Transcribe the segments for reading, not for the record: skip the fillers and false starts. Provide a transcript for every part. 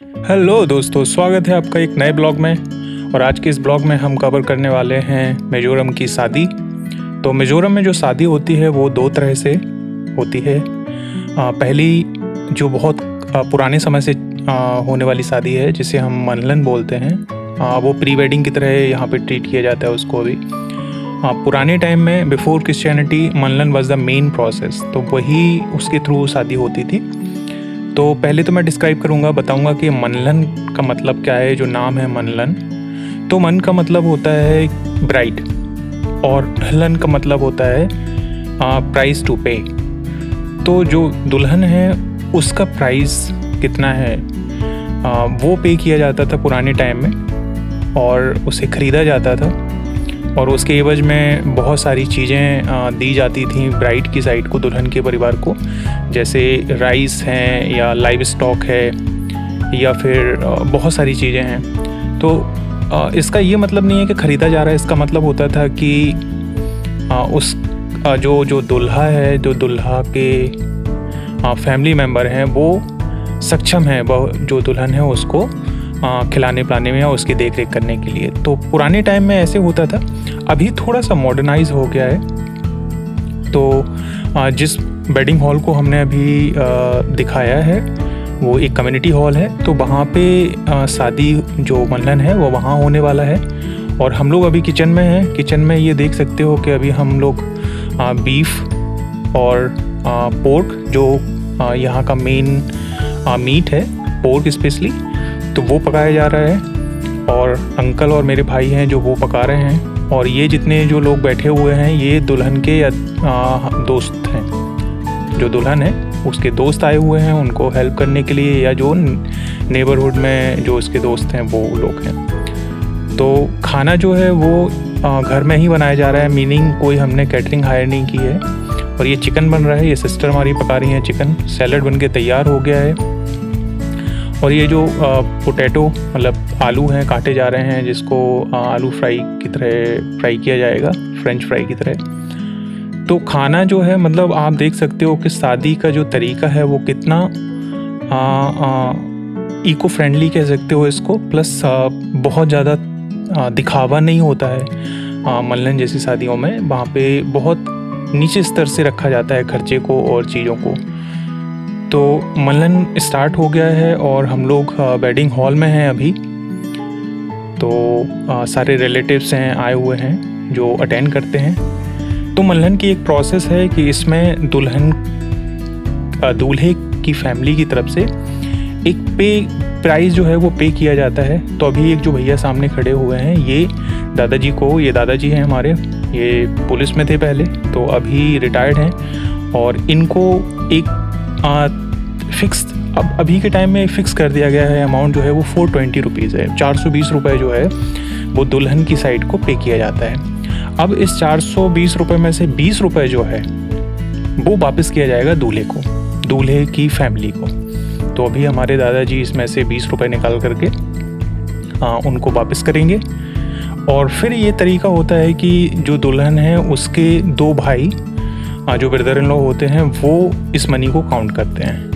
Hello दोस्तों, स्वागत है आपका एक नए ब्लॉग में। और आज के इस ब्लॉग में हम कवर करने वाले हैं मिज़ोरम की शादी। तो मिज़ोरम में जो शादी होती है वो दो तरह से होती है। पहली जो बहुत पुराने समय से होने वाली शादी है जिसे हम मनलन बोलते हैं, वो प्री वेडिंग की तरह यहाँ पे ट्रीट किया जाता है उसको अभी। पुराने टाइम में बिफोर क्रिश्चियनिटी मनलन वाज द मेन प्रोसेस, तो वही उसके थ्रू शादी होती थी। तो पहले तो मैं डिस्क्राइब करूँगा, बताऊँगा कि मनलन का मतलब क्या है। जो नाम है मनलन, तो मन का मतलब होता है ब्राइड और लन का मतलब होता है प्राइस टू पे। तो जो दुल्हन है उसका प्राइस कितना है वो पे किया जाता था पुराने टाइम में, और उसे ख़रीदा जाता था और उसके एवज में बहुत सारी चीज़ें दी जाती थी ब्राइड की साइड को, दुल्हन के परिवार को, जैसे राइस हैं या लाइव स्टॉक है या फिर बहुत सारी चीज़ें हैं। तो इसका ये मतलब नहीं है कि ख़रीदा जा रहा है, इसका मतलब होता था कि उस जो दुल्हा है, जो दुल्हा के फैमिली मेम्बर हैं वो सक्षम है जो दुल्हन है उसको खिलाने पिलाने में या उसकी देख रेख करने के लिए। तो पुराने टाइम में ऐसे होता था। अभी थोड़ा सा मॉडर्नाइज हो गया है। तो जिस वेडिंग हॉल को हमने अभी दिखाया है वो एक कम्युनिटी हॉल है, तो वहाँ पे शादी जो मनलन है वो वहाँ होने वाला है। और हम लोग अभी किचन में हैं। किचन में ये देख सकते हो कि अभी हम लोग बीफ और पोर्क, जो यहाँ का मेन मीट है, पोर्क स्पेशली, तो वो पकाया जा रहा है। और अंकल और मेरे भाई हैं जो वो पका रहे हैं। और ये जितने जो लोग बैठे हुए हैं ये दुल्हन के दोस्त हैं। जो दुल्हन है उसके दोस्त आए हुए हैं उनको हेल्प करने के लिए, या जो नेबरहुड में जो उसके दोस्त हैं वो लोग हैं। तो खाना जो है वो घर में ही बनाया जा रहा है, मीनिंग कोई हमने कैटरिंग हायर नहीं की है। और ये चिकन बन रहा है, ये सिस्टर हमारी पका रही हैं चिकन। सैलड बन के तैयार हो गया है। और ये जो पोटैटो मतलब आलू हैं काटे जा रहे हैं, जिसको आलू फ्राई की तरह फ्राई किया जाएगा, फ्रेंच फ्राई की तरह। तो खाना जो है मतलब आप देख सकते हो कि शादी का जो तरीका है वो कितना इको फ्रेंडली कह सकते हो इसको, प्लस बहुत ज़्यादा दिखावा नहीं होता है। मनलन जैसी शादियों में वहाँ पे बहुत नीचे स्तर से रखा जाता है खर्चे को और चीज़ों को। तो मनलन स्टार्ट हो गया है और हम लोग वेडिंग हॉल में हैं अभी। तो सारे रिलेटिव्स हैं आए हुए हैं जो अटेंड करते हैं। तो मनलन की एक प्रोसेस है कि इसमें दूल्हे की फैमिली की तरफ से एक प्राइस जो है वो पे किया जाता है। तो अभी एक जो भैया सामने खड़े हुए हैं ये दादाजी हैं हमारे, ये पुलिस में थे पहले, तो अभी रिटायर्ड हैं। और इनको एक फिक्स अभी के टाइम में फिक्स कर दिया गया है। अमाउंट जो है वो 420 रुपीज़ है। 420 रुपये जो है वो दुल्हन की साइड को पे किया जाता है। अब इस 420 रुपये में से 20 रुपये जो है वो वापस किया जाएगा दूल्हे को, दूल्हे की फैमिली को। तो अभी हमारे दादाजी इसमें से 20 रुपये निकाल करके उनको वापस करेंगे। और फिर ये तरीका होता है कि जो दुल्हन है उसके दो भाई जो ब्रदर इन लॉ होते हैं वो इस मनी को काउंट करते हैं।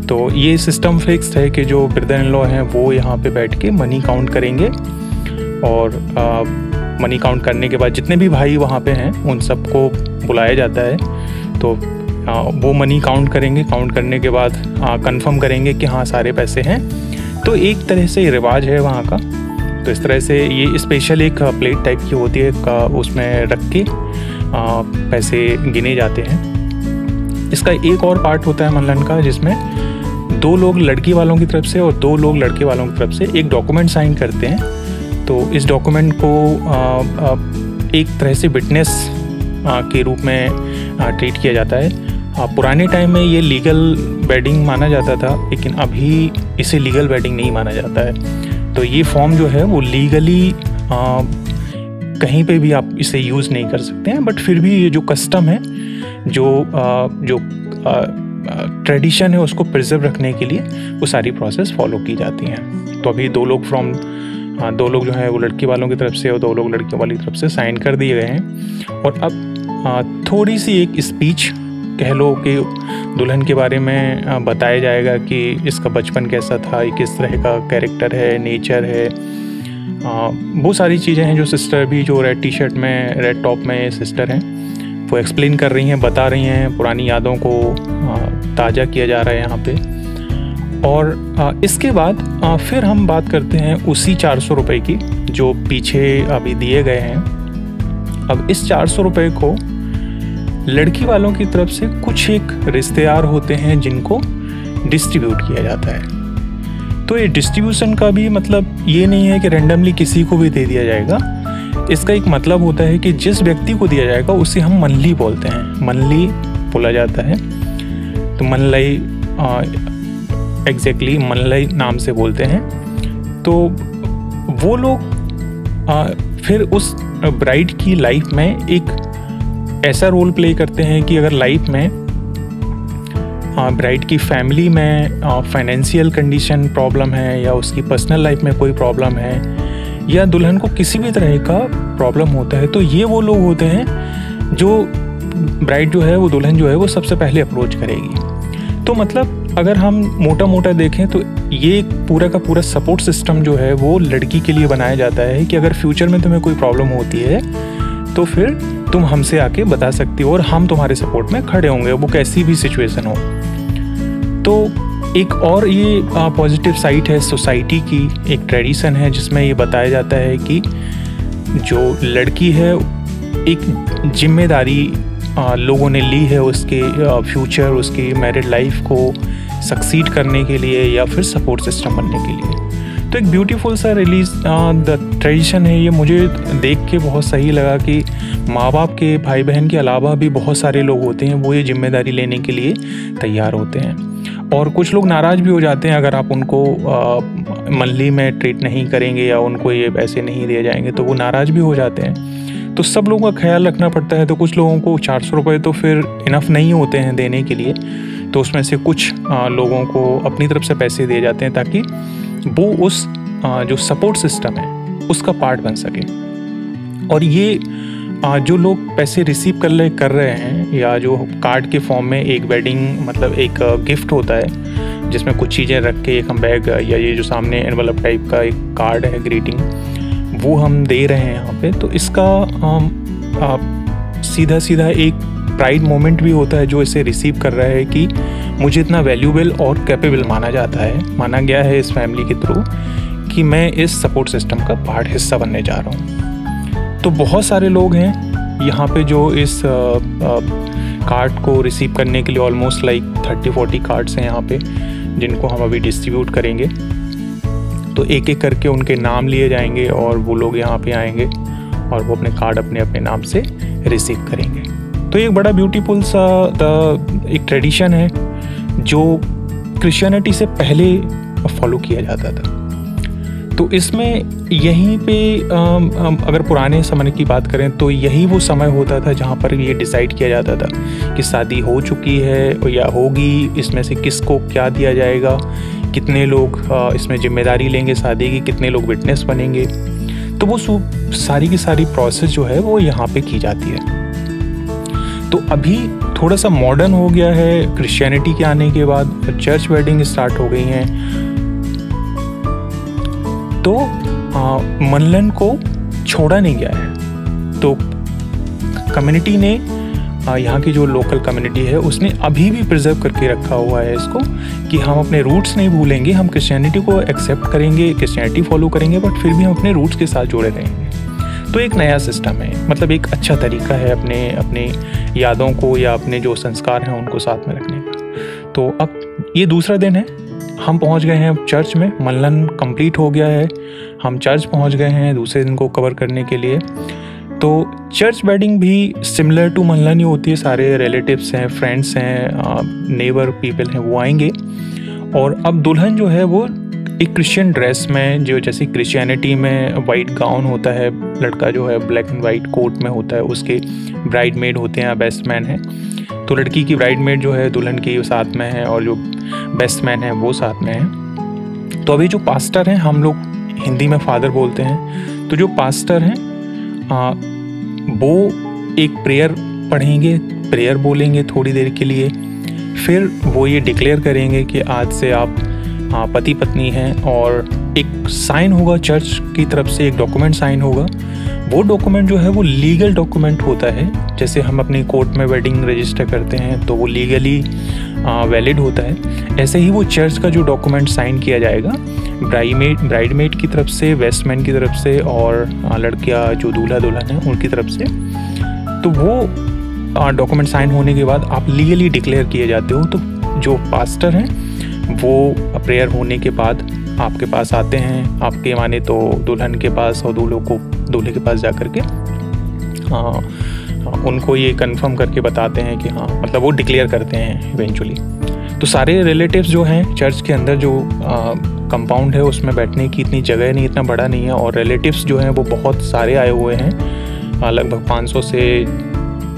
तो ये सिस्टम फिक्स्ड है कि जो ब्रदर इन लॉ हैं वो यहाँ पे बैठ के मनी काउंट करेंगे। और मनी काउंट करने के बाद जितने भी भाई वहाँ पे हैं उन सबको बुलाया जाता है। तो वो मनी काउंट करेंगे। काउंट करने के बाद कंफर्म करेंगे कि हाँ सारे पैसे हैं। तो एक तरह से रिवाज है वहाँ का। तो इस तरह से ये स्पेशल एक प्लेट टाइप की होती है, उसमें रख के पैसे गिने जाते हैं। इसका एक और पार्ट होता है मनलन का, जिसमें दो लोग लड़की वालों की तरफ से और दो लोग लड़के वालों की तरफ से एक डॉक्यूमेंट साइन करते हैं। तो इस डॉक्यूमेंट को एक तरह से विटनेस के रूप में ट्रीट किया जाता है। पुराने टाइम में ये लीगल वेडिंग माना जाता था, लेकिन अभी इसे लीगल वेडिंग नहीं माना जाता है। तो ये फॉर्म जो है वो लीगली कहीं पे भी आप इसे यूज़ नहीं कर सकते हैं, बट फिर भी ये जो कस्टम है, जो ट्रेडिशन है उसको प्रिजर्व रखने के लिए वो सारी प्रोसेस फॉलो की जाती हैं। तो अभी दो लोग जो हैं वो लड़की वालों की तरफ से और दो लोग लड़कियों वाली तरफ से साइन कर दिए गए हैं। और अब थोड़ी सी एक स्पीच कह लो कि दुल्हन के बारे में बताया जाएगा कि इसका बचपन कैसा था, किस तरह का कैरेक्टर है, नेचर है, बहुत सारी चीज़ें हैं जो सिस्टर भी जो रेड टी शर्ट में, रेड टॉप में सिस्टर हैं, वो एक्सप्लेन कर रही हैं, बता रही हैं, पुरानी यादों को ताज़ा किया जा रहा है यहाँ पे। और इसके बाद फिर हम बात करते हैं उसी 400 रुपये की जो पीछे अभी दिए गए हैं। अब इस 400 रुपये को लड़की वालों की तरफ से कुछ एक रिश्तेदार होते हैं जिनको डिस्ट्रीब्यूट किया जाता है। तो ये डिस्ट्रीब्यूशन का भी मतलब ये नहीं है कि रैंडमली किसी को भी दे दिया जाएगा। इसका एक मतलब होता है कि जिस व्यक्ति को दिया जाएगा उसे हम मनली बोलते हैं, मनली बोला जाता है। तो मनलई एग्जैक्टली मनलई नाम से बोलते हैं। तो वो लोग फिर उस ब्राइड की लाइफ में एक ऐसा रोल प्ले करते हैं कि अगर लाइफ में ब्राइड की फैमिली में फाइनेंशियल कंडीशन प्रॉब्लम है या उसकी पर्सनल लाइफ में कोई प्रॉब्लम है या दुल्हन को किसी भी तरह का प्रॉब्लम होता है, तो ये वो लोग होते हैं जो ब्राइड जो है, वो दुल्हन जो है, वो सबसे पहले अप्रोच करेगी। तो मतलब अगर हम मोटा मोटा देखें तो ये पूरा का पूरा सपोर्ट सिस्टम जो है वो लड़की के लिए बनाया जाता है कि अगर फ्यूचर में तुम्हें कोई प्रॉब्लम होती है तो फिर तुम हमसे आके बता सकती हो और हम तुम्हारे सपोर्ट में खड़े होंगे, वो कैसी भी सिचुएशन हो। तो एक और ये पॉजिटिव साइड है सोसाइटी की, एक ट्रेडिशन है जिसमें ये बताया जाता है कि जो लड़की है एक जिम्मेदारी लोगों ने ली है उसके फ्यूचर, उसकी मैरिड लाइफ को सक्सीड करने के लिए या फिर सपोर्ट सिस्टम बनने के लिए। तो एक ब्यूटीफुल सा रिलीज द ट्रेडिशन है ये। मुझे देख के बहुत सही लगा कि माँ बाप के, भाई बहन के अलावा भी बहुत सारे लोग होते हैं वो ये जिम्मेदारी लेने के लिए तैयार होते हैं। और कुछ लोग नाराज़ भी हो जाते हैं अगर आप उनको मनली में ट्रीट नहीं करेंगे या उनको ये पैसे नहीं दिए जाएंगे, तो वो नाराज़ भी हो जाते हैं। तो सब लोगों का ख्याल रखना पड़ता है। तो कुछ लोगों को 400 रुपये तो फिर इनफ नहीं होते हैं देने के लिए, तो उसमें से कुछ लोगों को अपनी तरफ से पैसे दिए जाते हैं ताकि वो उस जो सपोर्ट सिस्टम है उसका पार्ट बन सके। और ये जो लोग पैसे रिसीव कर रहे हैं या जो कार्ड के फॉर्म में एक वेडिंग मतलब एक गिफ्ट होता है जिसमें कुछ चीज़ें रख के एक हम बैग या ये जो सामने एनवलप टाइप का एक कार्ड है ग्रीटिंग, वो हम दे रहे हैं यहाँ पे। तो इसका सीधा सीधा एक प्राइड मोमेंट भी होता है जो इसे रिसीव कर रहा है कि मुझे इतना वैल्यूबल और कैपेबल माना जाता है, माना गया है इस फैमिली के थ्रू कि मैं इस सपोर्ट सिस्टम का पार्ट हिस्सा बनने जा रहा हूँ। तो बहुत सारे लोग हैं यहाँ पे जो इस कार्ड को रिसीव करने के लिए ऑलमोस्ट लाइक 30-40 कार्ड्स हैं यहाँ पे जिनको हम अभी डिस्ट्रीब्यूट करेंगे। तो एक एक करके उनके नाम लिए जाएंगे और वो लोग यहाँ पे आएंगे और वो अपने कार्ड अपने अपने नाम से रिसीव करेंगे। तो ये एक बड़ा ब्यूटीफुल सा एक ट्रेडिशन है जो क्रिश्चियनिटी से पहले फॉलो किया जाता था। तो इसमें यहीं पे अगर पुराने समय की बात करें तो यही वो समय होता था जहाँ पर ये डिसाइड किया जाता था कि शादी हो चुकी है या होगी, इसमें से किसको क्या दिया जाएगा, कितने लोग इसमें जिम्मेदारी लेंगे शादी की, कितने लोग विटनेस बनेंगे। तो वो सारी की सारी प्रोसेस जो है वो यहाँ पे की जाती है। तो अभी थोड़ा सा मॉडर्न हो गया है क्रिश्चियनिटी के आने के बाद, चर्च वेडिंग स्टार्ट हो गई हैं। तो मनलन को छोड़ा नहीं गया है। तो कम्युनिटी ने यहाँ की जो लोकल कम्युनिटी है उसने अभी भी प्रिजर्व करके रखा हुआ है इसको कि हम अपने रूट्स नहीं भूलेंगे, हम क्रिश्चियनिटी को एक्सेप्ट करेंगे, क्रिश्चियनिटी फॉलो करेंगे, बट फिर भी हम अपने रूट्स के साथ जुड़े रहेंगे। तो एक नया सिस्टम है, मतलब एक अच्छा तरीका है अपने यादों को या अपने जो संस्कार हैं उनको साथ में रखने का। तो अब ये दूसरा दिन है, हम पहुंच गए हैं चर्च में, मनलन कंप्लीट हो गया है, हम चर्च पहुंच गए हैं दूसरे दिन को कवर करने के लिए। तो चर्च वेडिंग भी सिमिलर टू मनलन ही होती है, सारे रिलेटिव्स हैं, फ्रेंड्स हैं, नेबर पीपल हैं, वो आएंगे। और अब दुल्हन जो है वो एक क्रिश्चियन ड्रेस में, जो जैसे क्रिश्चियनिटी में वाइट गाउन होता है, लड़का जो है ब्लैक एंड वाइट कोट में होता है, उसके ब्राइड मेड होते हैं, बेस्ट मैन है। तो लड़की की ब्राइड मेड जो है दुल्हन की साथ में है और जो बेस्ट मैन है वो साथ में है। तो अभी जो पास्टर हैं, हम लोग हिंदी में फादर बोलते हैं, तो जो पास्टर हैं वो एक प्रेयर पढ़ेंगे प्रेयर बोलेंगे थोड़ी देर के लिए, फिर वो ये डिक्लेयर करेंगे कि आज से आप पति पत्नी हैं, और एक साइन होगा चर्च की तरफ से, एक डॉक्यूमेंट साइन होगा। वो डॉक्यूमेंट जो है वो लीगल डॉक्यूमेंट होता है, जैसे हम अपनी कोर्ट में वेडिंग रजिस्टर करते हैं तो वो लीगली वैलिड होता है। ऐसे ही वो चर्च का जो डॉक्यूमेंट साइन किया जाएगा ब्राइडमेड की तरफ से, वेस्टमैन की तरफ से, और लड़कियाँ जो दूल्हा दुल्हन है उनकी तरफ से, तो वो डॉक्यूमेंट साइन होने के बाद आप लीगली डिक्लेयर किए जाते हो। तो जो पास्टर हैं वो प्रेयर होने के बाद आपके पास आते हैं, आपके माने तो दुल्हन के पास, और दूल्हे के पास जा कर के उनको ये कंफर्म करके बताते हैं कि हाँ, मतलब वो डिक्लेयर करते हैं इवेंचुअली। तो सारे रिलेटिव्स जो हैं चर्च के अंदर, जो कंपाउंड है उसमें बैठने की इतनी जगह नहीं, इतना बड़ा नहीं है, और रिलेटिव्स जो हैं वो बहुत सारे आए हुए हैं, लगभग 500 से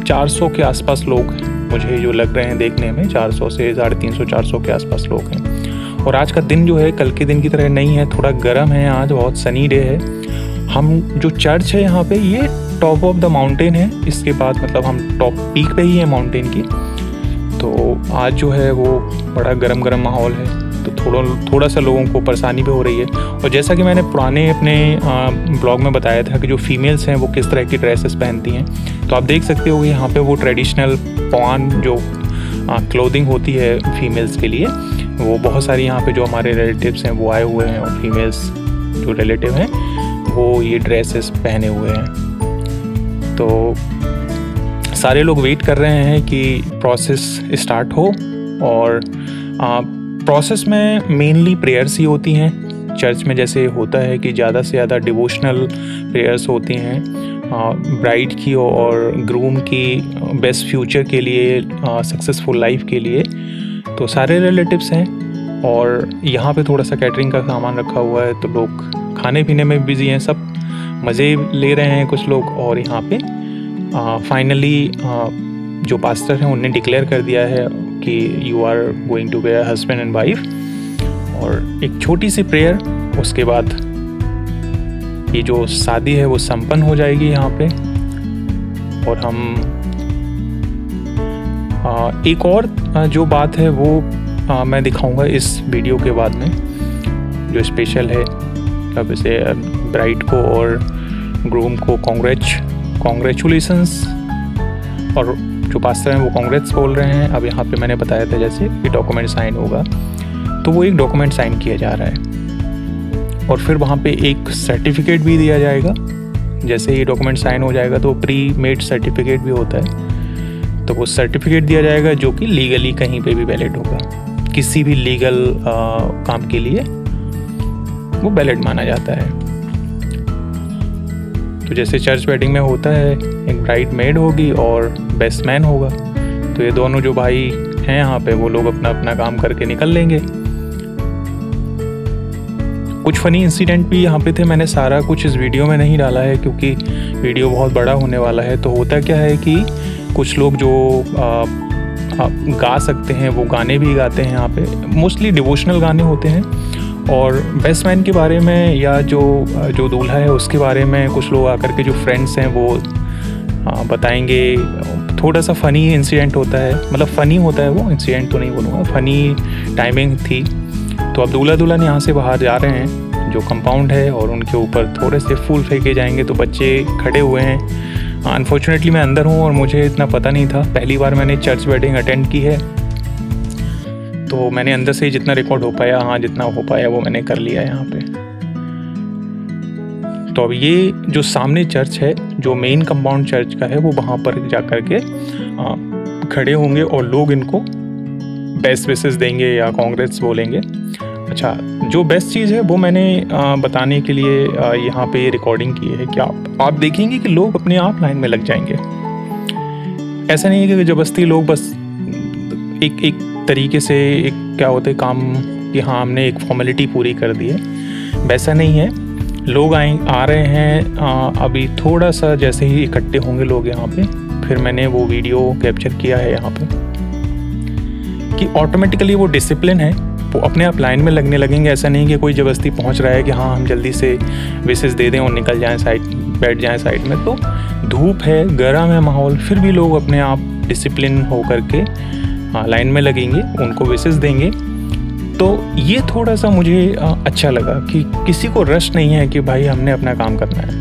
400 के आसपास लोग मुझे जो लग रहे हैं देखने में, 400 से 350 400 के आसपास लोग हैं। और आज का दिन जो है कल के दिन की तरह नहीं है, थोड़ा गर्म है, आज बहुत सनी डे है। हम जो चर्च है यहाँ पे, ये टॉप ऑफ द माउंटेन है, इसके बाद मतलब हम टॉप पीक पे ही है माउंटेन की। तो आज जो है वो बड़ा गरम माहौल है, तो थोड़ा सा लोगों को परेशानी भी हो रही है। और जैसा कि मैंने पुराने अपने ब्लॉग में बताया था कि जो फीमेल्स हैं वो किस तरह की ड्रेसेस पहनती हैं, तो आप देख सकते हो कि यहाँ पे वो ट्रेडिशनल पवान जो क्लोथिंग होती है फीमेल्स के लिए, वो बहुत सारी यहाँ पे जो हमारे रिलेटिव्स हैं वो आए हुए हैं, और फीमेल्स जो रिलेटिव हैं वो ये ड्रेसेस पहने हुए हैं। तो सारे लोग वेट कर रहे हैं कि प्रोसेस स्टार्ट हो, और प्रोसेस में मेनली प्रेयर्स ही होती हैं। चर्च में जैसे होता है कि ज़्यादा से ज़्यादा डिवोशनल प्रेयर्स होती हैं ब्राइड की और ग्रूम की बेस्ट फ्यूचर के लिए, सक्सेसफुल लाइफ के लिए। तो सारे रिलेटिव्स हैं, और यहाँ पे थोड़ा सा कैटरिंग का सामान रखा हुआ है, तो लोग खाने पीने में बिजी हैं, सब मज़े ले रहे हैं कुछ लोग। और यहाँ पे फाइनली जो पास्टर हैं उन्होंने डिक्लेयर कर दिया है कि you are going to be husband and wife, और एक छोटी सी प्रेयर, उसके बाद ये जो शादी है वो संपन्न हो जाएगी यहाँ पे। और हम एक और जो बात है वो मैं दिखाऊंगा इस वीडियो के बाद में, जो स्पेशल है। अब इसे ब्राइड को और ग्रूम को कॉन्ग्रेचुलेशंस, और जो पास्टर हैं वो कांग्रेट्स बोल रहे हैं। अब यहाँ पे मैंने बताया था जैसे कि डॉक्यूमेंट साइन होगा, तो वो एक डॉक्यूमेंट साइन किया जा रहा है, और फिर वहाँ पे एक सर्टिफिकेट भी दिया जाएगा। जैसे ही डॉक्यूमेंट साइन हो जाएगा तो प्री मेड सर्टिफिकेट भी होता है, तो वो सर्टिफिकेट दिया जाएगा जो कि लीगली कहीं पे भी वैलिड होगा, किसी भी लीगल काम के लिए वो वैलिड माना जाता है। तो जैसे चर्च वेडिंग में होता है, एक ब्राइड मेड होगी और बेस्ट मैन होगा, तो ये दोनों जो भाई हैं यहाँ पे वो लोग अपना अपना काम करके निकल लेंगे। कुछ फ़नी इंसिडेंट भी यहाँ पे थे, मैंने सारा कुछ इस वीडियो में नहीं डाला है क्योंकि वीडियो बहुत बड़ा होने वाला है। तो होता क्या है कि कुछ लोग जो गा सकते हैं वो गाने भी गाते हैं यहाँ पे, मोस्टली डिवोशनल गाने होते हैं। और बेस्ट मैन के बारे में या जो दूल्हा है उसके बारे में कुछ लोग आकर के जो फ्रेंड्स हैं वो बताएंगे। थोड़ा सा फ़नी इंसिडेंट होता है, मतलब फ़नी होता है वो, इंसिडेंट तो नहीं बोलूँगा, फ़नी टाइमिंग थी। तो अब दूल्हा दुल्हन यहाँ से बाहर जा रहे हैं जो कंपाउंड है, और उनके ऊपर थोड़े से फूल फेंके जाएंगे, तो बच्चे खड़े हुए हैं। अनफॉर्चुनेटली मैं अंदर हूँ और मुझे इतना पता नहीं था, पहली बार मैंने चर्च वेडिंग अटेंड की है, तो मैंने अंदर से जितना रिकॉर्ड हो पाया, हाँ जितना हो पाया वो मैंने कर लिया यहाँ पे। तो अब ये जो सामने चर्च है, जो मेन कंपाउंड चर्च का है, वो वहाँ पर जा कर के खड़े होंगे और लोग इनको बेस्ट विशेस देंगे या कांग्रेस बोलेंगे। अच्छा, जो बेस्ट चीज़ है वो मैंने बताने के लिए यहाँ पे रिकॉर्डिंग की है कि आप देखेंगे कि लोग अपने आप लाइन में लग जाएंगे। ऐसा नहीं है कि जबरदस्ती लोग बस एक तरीके से एक क्या होता है काम कि हाँ हमने एक फॉर्मेलिटी पूरी कर दी है, वैसा नहीं है। लोग आ रहे हैं, अभी थोड़ा सा जैसे ही इकट्ठे होंगे लोग यहाँ पे, फिर मैंने वो वीडियो कैप्चर किया है यहाँ पे कि ऑटोमेटिकली वो डिसिप्लिन है, वो अपने आप लाइन में लगने लगेंगे। ऐसा नहीं कि कोई ज़बरदस्ती पहुँच रहा है कि हाँ हम जल्दी से विशेस दे दें और निकल जाएं साइड, बैठ जाएं साइड में। तो धूप है, गर्म है माहौल, फिर भी लोग अपने आप डिसिप्लिन हो करके लाइन में लगेंगे, उनको विशेस देंगे। तो ये थोड़ा सा मुझे अच्छा लगा कि किसी को रश नहीं है कि भाई हमने अपना काम करना है,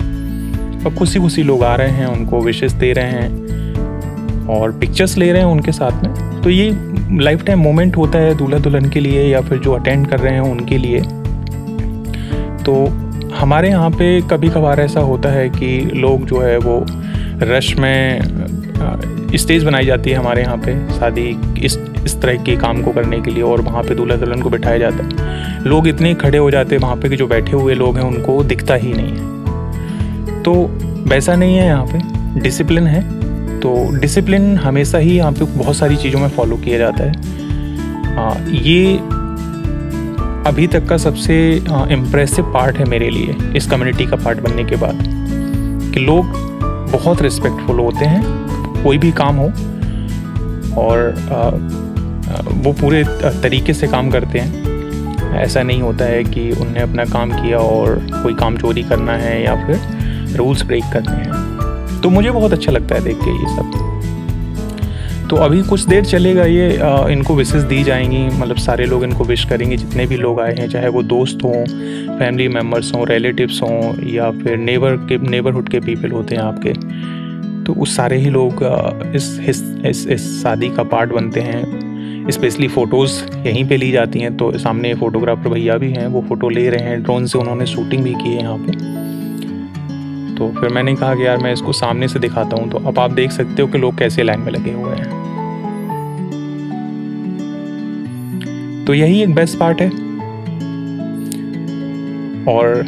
और खुशी लोग आ रहे हैं, उनको विशेस दे रहे हैं और पिक्चर्स ले रहे हैं उनके साथ में। तो ये लाइफ टाइम मोमेंट होता है दूल्हा दुल्हन के लिए या फिर जो अटेंड कर रहे हैं उनके लिए। तो हमारे यहाँ पे कभी कभार ऐसा होता है कि लोग जो है वो रश में स्टेज बनाई जाती है हमारे यहाँ पे शादी इस तरह के काम को करने के लिए, और वहाँ पे दूल्हा दुल्हन को बिठाया जाता है। लोग इतने खड़े हो जाते हैं वहाँ पे कि जो बैठे हुए लोग हैं उनको दिखता ही नहीं है। तो वैसा नहीं है, यहाँ पे डिसिप्लिन है। तो डिसिप्लिन हमेशा ही यहाँ पे बहुत सारी चीज़ों में फॉलो किया जाता है। ये अभी तक का सबसे इम्प्रेसिव पार्ट है मेरे लिए इस कम्युनिटी का पार्ट बनने के बाद, कि लोग बहुत रिस्पेक्टफुल होते हैं, कोई भी काम हो, और वो पूरे तरीके से काम करते हैं। ऐसा नहीं होता है कि उनने अपना काम किया और कोई काम चोरी करना है या फिर रूल्स ब्रेक करने हैं। तो मुझे बहुत अच्छा लगता है देख के ये सब। तो अभी कुछ देर चलेगा ये, इनको विशेस दी जाएंगी, मतलब सारे लोग इनको विश करेंगे जितने भी लोग आए हैं, चाहे वो दोस्त हों, फैमिली मेम्बर्स हों, रिलेटिव्स हों, या फिर नेबरहुड के पीपल होते हैं आपके। तो उस सारे ही लोग इस शादी का पार्ट बनते हैं। स्पेशली फ़ोटोज़ यहीं पे ली जाती हैं। तो सामने फ़ोटोग्राफर भैया भी हैं, वो फ़ोटो ले रहे हैं, ड्रोन से उन्होंने शूटिंग भी की है यहाँ पे। तो फिर मैंने कहा कि यार मैं इसको सामने से दिखाता हूँ। तो अब आप देख सकते हो कि लोग कैसे लाइन में लगे हुए हैं। तो यही एक बेस्ट पार्ट है। और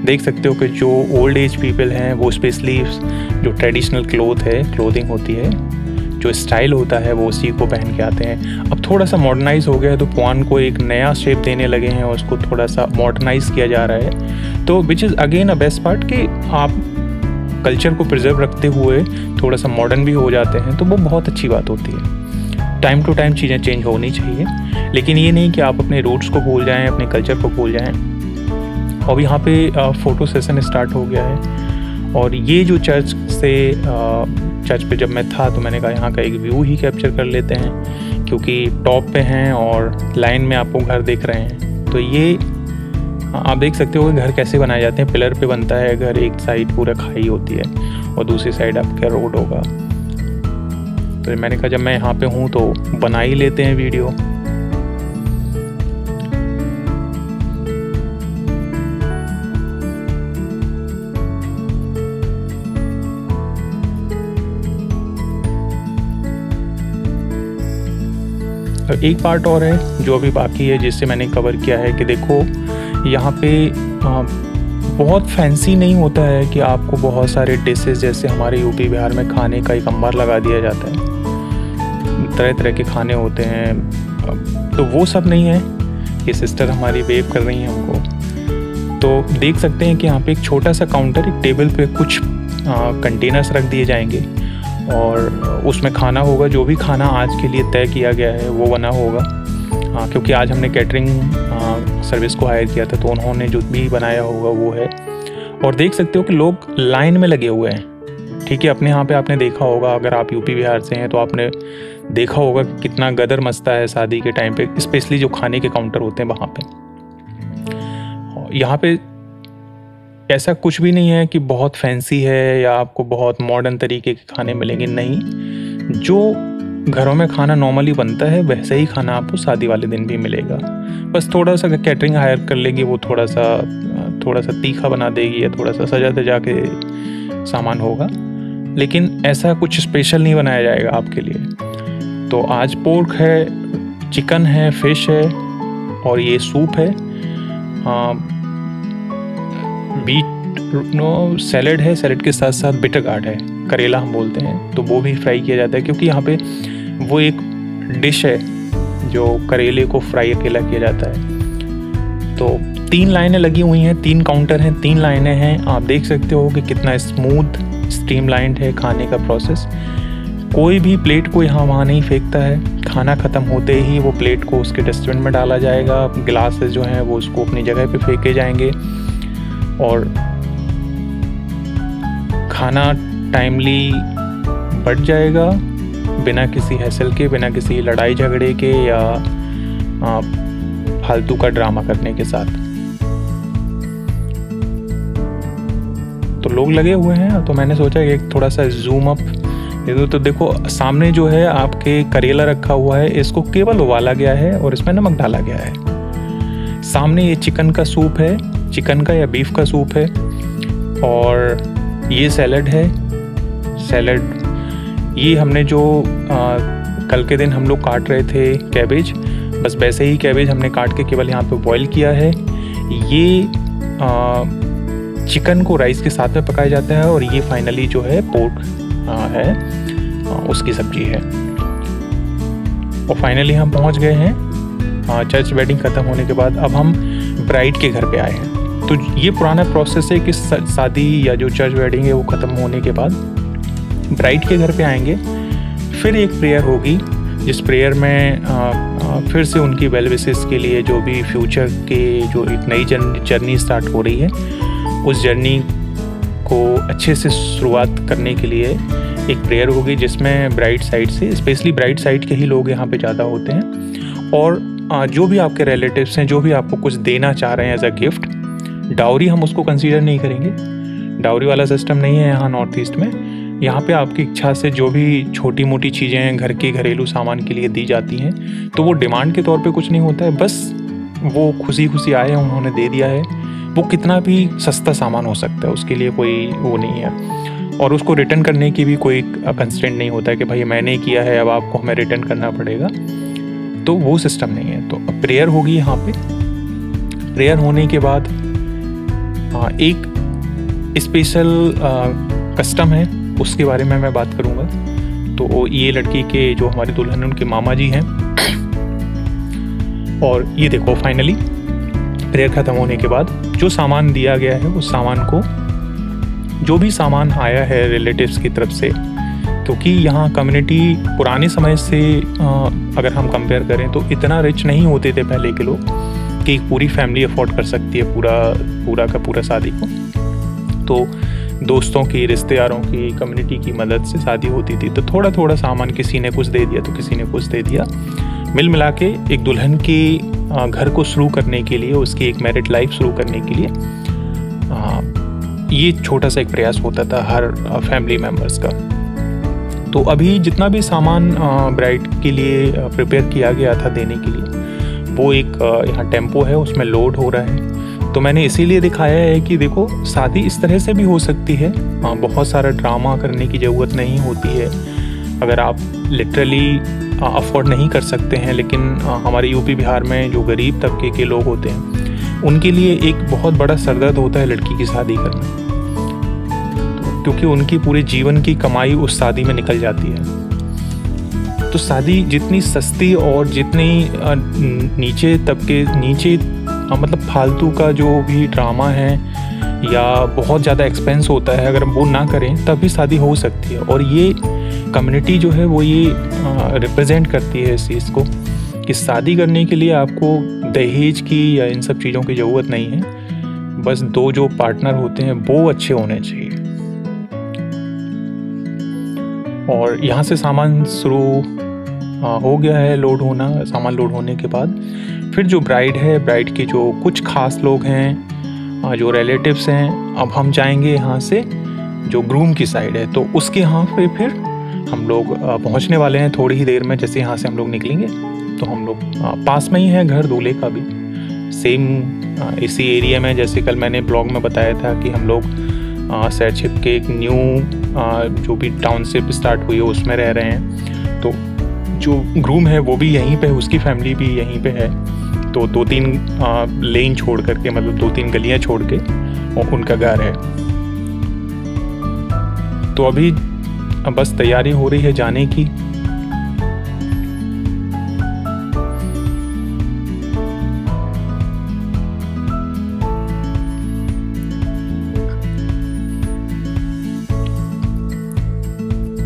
देख सकते हो कि जो ओल्ड एज पीपल हैं वो स्पेशली जो ट्रेडिशनल क्लोथिंग होती है, जो स्टाइल होता है, वो उसी को पहन के आते हैं। अब थोड़ा सा मॉडर्नाइज हो गया है, तो पुआन को एक नया शेप देने लगे हैं और उसको थोड़ा सा मॉडर्नाइज किया जा रहा है। तो which is again a best part कि आप कल्चर को प्रिजर्व रखते हुए थोड़ा सा मॉडर्न भी हो जाते हैं, तो वो बहुत अच्छी बात होती है। टाइम टू टाइम चीज़ें चेंज होनी चाहिए, लेकिन ये नहीं कि आप अपने रूट्स को भूल जाएं, अपने कल्चर को भूल जाएं। अब यहाँ पे फ़ोटो सेशन स्टार्ट हो गया है, और ये जो चर्च पे जब मैं था तो मैंने कहा यहाँ का एक व्यू ही कैप्चर कर लेते हैं, क्योंकि टॉप पे हैं और लाइन में आपको घर दिख रहे हैं। तो ये आप देख सकते हो कि घर कैसे बनाए जाते हैं। पिलर पे बनता है घर, एक साइड पूरा खाई होती है और दूसरी साइड आपका रोड होगा। तो मैंने कहा जब मैं यहाँ पे हूँ तो बना ही लेते हैं वीडियो। एक पार्ट और है जो अभी बाकी है, जिससे मैंने कवर किया है कि देखो यहाँ पे बहुत फैंसी नहीं होता है कि आपको बहुत सारे डिशेस जैसे हमारे यूपी बिहार में खाने का एक अंबार लगा दिया जाता है, तरह तरह के खाने होते हैं। तो वो सब नहीं है। ये सिस्टर हमारी वेव कर रही हैं हमको। तो देख सकते हैं कि यहाँ पे एक छोटा सा काउंटर, एक टेबल पे कुछ कंटेनर्स रख दिए जाएंगे और उसमें खाना होगा। जो भी खाना आज के लिए तय किया गया है वो बना होगा। क्योंकि आज हमने कैटरिंग सर्विस को हायर किया था, तो उन्होंने जो भी बनाया होगा वो है। और देख सकते हो कि लोग लाइन में लगे हुए हैं। ठीक है, अपने यहाँ पे आपने देखा होगा, अगर आप यूपी बिहार से हैं तो आपने देखा होगा कि कितना गदर मचता है शादी के टाइम पे, स्पेशली जो खाने के काउंटर होते हैं वहाँ पे। यहाँ पे ऐसा कुछ भी नहीं है कि बहुत फैंसी है या आपको बहुत मॉडर्न तरीके के खाने मिलेंगे, नहीं। जो घरों में खाना नॉर्मली बनता है वैसे ही खाना आपको शादी वाले दिन भी मिलेगा। बस थोड़ा सा कैटरिंग हायर कर लेगी, वो थोड़ा सा तीखा बना देगी या थोड़ा सा सजा धजा के सामान होगा, लेकिन ऐसा कुछ स्पेशल नहीं बनाया जाएगा आपके लिए। तो आज पोर्क है, चिकन है, फिश है और ये सूप है। सैलेड है, सैलेड के साथ साथ बिटर गार्ड है, करेला हम बोलते हैं, तो वो भी फ्राई किया जाता है, क्योंकि यहाँ पे वो एक डिश है जो करेले को फ्राई अकेला किया जाता है। तो 3 लाइनें लगी हुई हैं, 3 काउंटर हैं, 3 लाइनें हैं। आप देख सकते हो कि कितना स्मूथ स्ट्रीमलाइंड है खाने का प्रोसेस। कोई भी प्लेट को यहाँ वहाँ नहीं फेंकता है। खाना ख़त्म होते ही वो प्लेट को उसके डस्टबिन में डाला जाएगा, गिलासेस जो हैं वो उसको अपनी जगह पे फेंके जाएंगे और खाना टाइमली बढ़ जाएगा बिना किसी हैसल के, बिना किसी लड़ाई झगड़े के या फालतू का ड्रामा करने के साथ। तो लोग लगे हुए हैं, तो मैंने सोचा कि थोड़ा सा जूम अप दे दो। तो देखो सामने जो है आपके करेला रखा हुआ है, इसको केवल उबाला गया है और इसमें नमक डाला गया है। सामने ये चिकन का सूप है, चिकन का या बीफ का सूप है, और ये सैलड है। सैलड ये हमने जो कल के दिन हम लोग काट रहे थे कैबेज, बस वैसे ही कैबेज हमने काट के केवल यहाँ पे बॉईल किया है। ये चिकन को राइस के साथ में पकाया जाता है, और ये फाइनली जो है पोर्क है, उसकी सब्जी है। और फाइनली हम पहुँच गए हैं चर्च वेडिंग ख़त्म होने के बाद। अब हम ब्राइड के घर पे आए हैं। तो ये पुराना प्रोसेस है कि शादी या जो चर्च वेडिंग है वो ख़त्म होने के बाद ब्राइड के घर पे आएंगे। फिर एक प्रेयर होगी, जिस प्रेयर में फिर से उनकी वेल विशेस के लिए, जो भी फ्यूचर के जो एक नई जर्नी स्टार्ट हो रही है, उस जर्नी को अच्छे से शुरुआत करने के लिए एक प्रेयर होगी, जिसमें ब्राइड साइड से, स्पेशली ब्राइड साइड के ही लोग यहाँ पे ज़्यादा होते हैं। और जो भी आपके रिलेटिव्स हैं, जो भी आपको कुछ देना चाह रहे हैं एज अ गिफ्ट, डाउरी हम उसको कंसीडर नहीं करेंगे। डाउरी वाला सिस्टम नहीं है यहाँ नॉर्थ ईस्ट में। यहाँ पे आपकी इच्छा से जो भी छोटी मोटी चीज़ें घर के घरेलू सामान के लिए दी जाती हैं, तो वो डिमांड के तौर पे कुछ नहीं होता है, बस वो खुशी खुशी आए हैं, उन्होंने दे दिया है। वो कितना भी सस्ता सामान हो सकता है, उसके लिए कोई वो नहीं है, और उसको रिटर्न करने की भी कोई कंस्ट्रेंट नहीं होता है कि भाई मैंने किया है अब आपको हमें रिटर्न करना पड़ेगा, तो वो सिस्टम नहीं है। तो अब प्रेयर होगी यहाँ पे। प्रेयर होने के बाद एक स्पेशल कस्टम है, उसके बारे में मैं बात करूँगा। तो ये लड़की के जो हमारी दुल्हन उनके मामा जी हैं, और ये देखो फाइनली प्रेयर ख़त्म होने के बाद जो सामान दिया गया है, उस सामान को, जो भी सामान आया है रिलेटिव्स की तरफ से, क्योंकि यहाँ कम्युनिटी पुराने समय से अगर हम कंपेयर करें तो इतना रिच नहीं होते थे पहले के लोग कि पूरी फैमिली अफोर्ड कर सकती है पूरा का पूरा शादी को। तो दोस्तों की, रिश्तेदारों की, कम्युनिटी की मदद से शादी होती थी। तो थोड़ा थोड़ा सामान किसी ने कुछ दे दिया तो किसी ने कुछ दे दिया, मिल मिला के एक दुल्हन के घर को शुरू करने के लिए, उसकी एक मैरिड लाइफ शुरू करने के लिए ये छोटा सा एक प्रयास होता था हर फैमिली मेम्बर्स का। तो अभी जितना भी सामान ब्राइड के लिए प्रिपेयर किया गया था देने के लिए, वो एक यहाँ टेम्पो है, उसमें लोड हो रहा है। तो मैंने इसीलिए दिखाया है कि देखो शादी इस तरह से भी हो सकती है, बहुत सारा ड्रामा करने की ज़रूरत नहीं होती है। अगर आप लिटरली अफोर्ड नहीं कर सकते हैं, लेकिन हमारे यूपी बिहार में जो गरीब तबके के लोग होते हैं, उनके लिए एक बहुत बड़ा सरदर्द होता है लड़की की शादी करना, क्योंकि उनकी पूरे जीवन की कमाई उस शादी में निकल जाती है। तो शादी जितनी सस्ती और जितनी नीचे मतलब फालतू का जो भी ड्रामा है या बहुत ज़्यादा एक्सपेंस होता है, अगर वो ना करें तब भी शादी हो सकती है। और ये कम्युनिटी जो है वो ये रिप्रेजेंट करती है इस चीज़ को कि शादी करने के लिए आपको दहेज की या इन सब चीज़ों की ज़रूरत नहीं है, बस दो जो पार्टनर होते हैं वो अच्छे होने चाहिए। और यहाँ से सामान शुरू हो गया है लोड होना। सामान लोड होने के बाद फिर जो ब्राइड है, ब्राइड के जो कुछ खास लोग हैं, जो रिलेटिव्स हैं, अब हम जाएंगे यहाँ से जो ग्रूम की साइड है, तो उसके यहाँ पे फिर हम लोग पहुँचने वाले हैं थोड़ी ही देर में। जैसे यहाँ से हम लोग निकलेंगे तो हम लोग पास में ही है घर दूल्हे का भी, सेम इसी एरिया में। जैसे कल मैंने ब्लॉग में बताया था कि हम लोग सैरछिप के एक न्यू जो भी टाउनशिप स्टार्ट हुई है उसमें रह रहे हैं। तो जो ग्रूम है वो भी यहीं पे, उसकी फैमिली भी यहीं पे है। तो 2-3 लेन छोड़ करके, मतलब 2-3 गलियां छोड़ के और उनका घर है। तो अभी बस तैयारी हो रही है जाने की।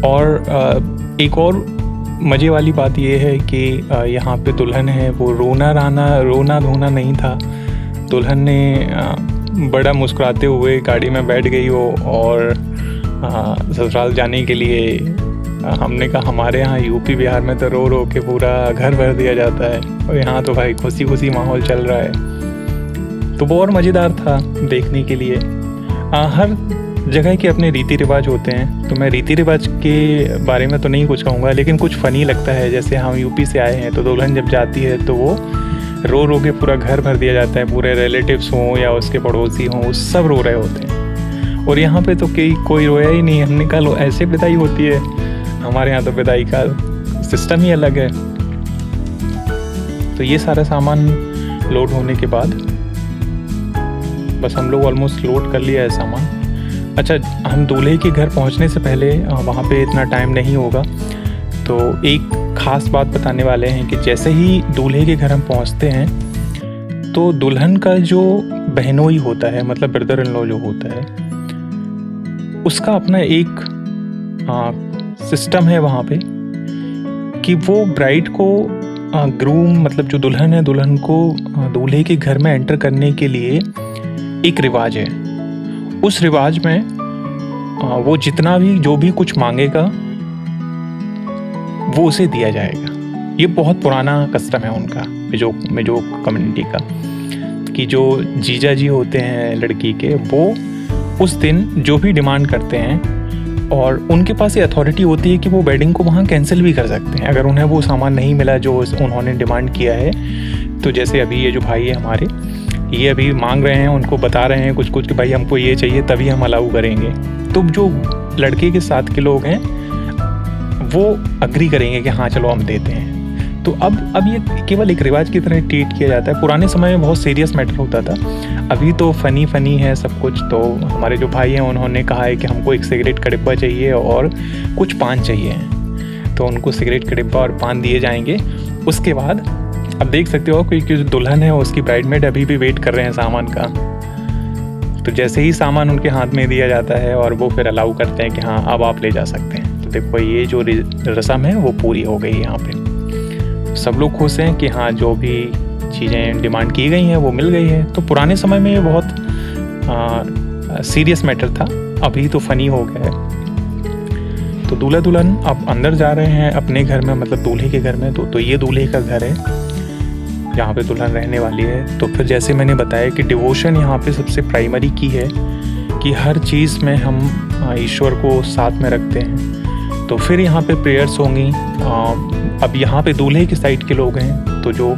और एक और मज़े वाली बात यह है कि यहाँ पे दुल्हन है वो रोना धोना नहीं था। दुल्हन ने बड़ा मुस्कुराते हुए गाड़ी में बैठ गई हो और ससुराल जाने के लिए हमने कहा हमारे यहाँ यूपी बिहार में तो रो रो के पूरा घर भर दिया जाता है, और यहाँ तो भाई खुशी खुशी माहौल चल रहा है। तो वो और मज़ेदार था देखने के लिए। हर जगह के अपने रीति रिवाज होते हैं, तो मैं रीति रिवाज के बारे में तो नहीं कुछ कहूँगा, लेकिन कुछ फ़नी लगता है। जैसे हम यूपी से आए हैं, तो दुल्हन जब जाती है तो वो रो रो के पूरा घर भर दिया जाता है। पूरे रिलेटिव्स हों या उसके पड़ोसी हों, सब रो रहे होते हैं। और यहाँ पे तो कोई रोया ही नहीं। हमने कहा लो ऐसे विदाई होती है, हमारे यहाँ तो विदाई का सिस्टम ही अलग है। तो ये सारा सामान लोड होने के बाद बस हम लोग ऑलमोस्ट लोड कर लिया है सामान। अच्छा, हम दूल्हे के घर पहुँचने से पहले वहाँ पे इतना टाइम नहीं होगा, तो एक ख़ास बात बताने वाले हैं कि जैसे ही दूल्हे के घर हम पहुँचते हैं तो दुल्हन का जो बहनोई होता है, मतलब ब्रदर इन लॉ जो होता है, उसका अपना एक सिस्टम है वहाँ पे कि वो ब्राइड को ग्रूम, मतलब जो दुल्हन है, दुल्हन को दूल्हे के घर में एंटर करने के लिए एक रिवाज है। उस रिवाज में वो जितना भी जो भी कुछ मांगेगा वो उसे दिया जाएगा। ये बहुत पुराना कस्टम है उनका, मिजो कम्युनिटी का, कि जो जीजा जी होते हैं लड़की के, वो उस दिन जो भी डिमांड करते हैं और उनके पास ये अथॉरिटी होती है कि वो वेडिंग को वहाँ कैंसिल भी कर सकते हैं अगर उन्हें वो सामान नहीं मिला जो उन्होंने डिमांड किया है। तो जैसे अभी ये जो भाई है हमारे, ये अभी मांग रहे हैं, उनको बता रहे हैं कुछ कुछ कि भाई हमको ये चाहिए, तभी हम अलाउ करेंगे। तो जो लड़के के साथ के लोग हैं वो अग्री करेंगे कि हाँ चलो हम देते हैं। तो अब ये केवल एक रिवाज की तरह ट्रीट किया जाता है। पुराने समय में बहुत सीरियस मैटर होता था, अभी तो फ़नी है सब कुछ। तो हमारे जो भाई हैं उन्होंने कहा है कि हमको एक सिगरेट का डिब्बा चाहिए और कुछ पान चाहिए, तो उनको सिगरेट का डिब्बा और पान दिए जाएंगे। उसके बाद अब देख सकते हो कि जो दुल्हन है उसकी ब्राइडमेड अभी भी वेट कर रहे हैं सामान का। तो जैसे ही सामान उनके हाथ में दिया जाता है और वो फिर अलाउ करते हैं कि हाँ अब आप ले जा सकते हैं। तो देखो ये जो रस्म है वो पूरी हो गई यहाँ पे। सब लोग खुश हैं कि हाँ जो भी चीज़ें डिमांड की गई हैं वो मिल गई है। तो पुराने समय में ये बहुत सीरियस मैटर था, अभी तो फ़नी हो गया है। तो दूल्हा दुल्हन अब अंदर जा रहे हैं अपने घर में, मतलब दूल्हे के घर में। तो ये दूल्हे का घर है जहाँ पे दुल्हन रहने वाली है। तो फिर जैसे मैंने बताया कि डिवोशन यहाँ पे सबसे प्राइमरी की है, कि हर चीज़ में हम ईश्वर को साथ में रखते हैं। तो फिर यहाँ पे प्रेयर्स होंगी। अब यहाँ पे दूल्हे की साइड के लोग हैं, तो जो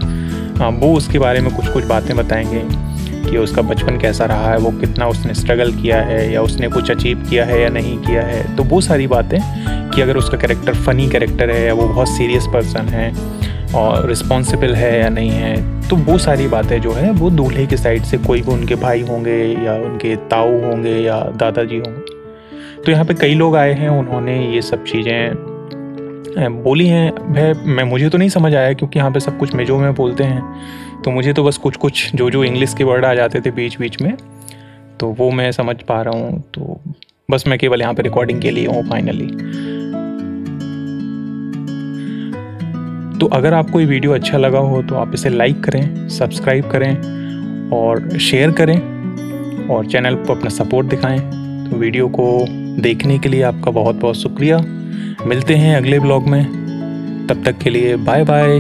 वो उसके बारे में कुछ बातें बताएंगे कि उसका बचपन कैसा रहा है, वो कितना उसने स्ट्रगल किया है, या उसने कुछ अचीव किया है या नहीं किया है। तो वो सारी बातें कि अगर उसका कैरेक्टर फ़नी कैरेक्टर है या वो बहुत सीरियस पर्सन है और रिस्पॉन्सिबल है या नहीं है। तो वो सारी बातें जो है वो दूल्हे की साइड से, कोई भी उनके भाई होंगे या उनके ताऊ होंगे या दादाजी होंगे। तो यहाँ पे कई लोग आए हैं, उन्होंने ये सब चीज़ें बोली हैं। मुझे तो नहीं समझ आया क्योंकि यहाँ पे सब कुछ मिजो में बोलते हैं, तो मुझे तो बस कुछ जो इंग्लिश के वर्ड आ जाते थे बीच बीच में, तो वो मैं समझ पा रहा हूँ। तो बस मैं केवल यहाँ पे रिकॉर्डिंग के लिए हूँ फाइनली। तो अगर आपको ये वीडियो अच्छा लगा हो तो आप इसे लाइक करें, सब्सक्राइब करें और शेयर करें, और चैनल को अपना सपोर्ट दिखाएं। तो वीडियो को देखने के लिए आपका बहुत बहुत शुक्रिया। मिलते हैं अगले ब्लॉग में, तब तक के लिए बाय बाय।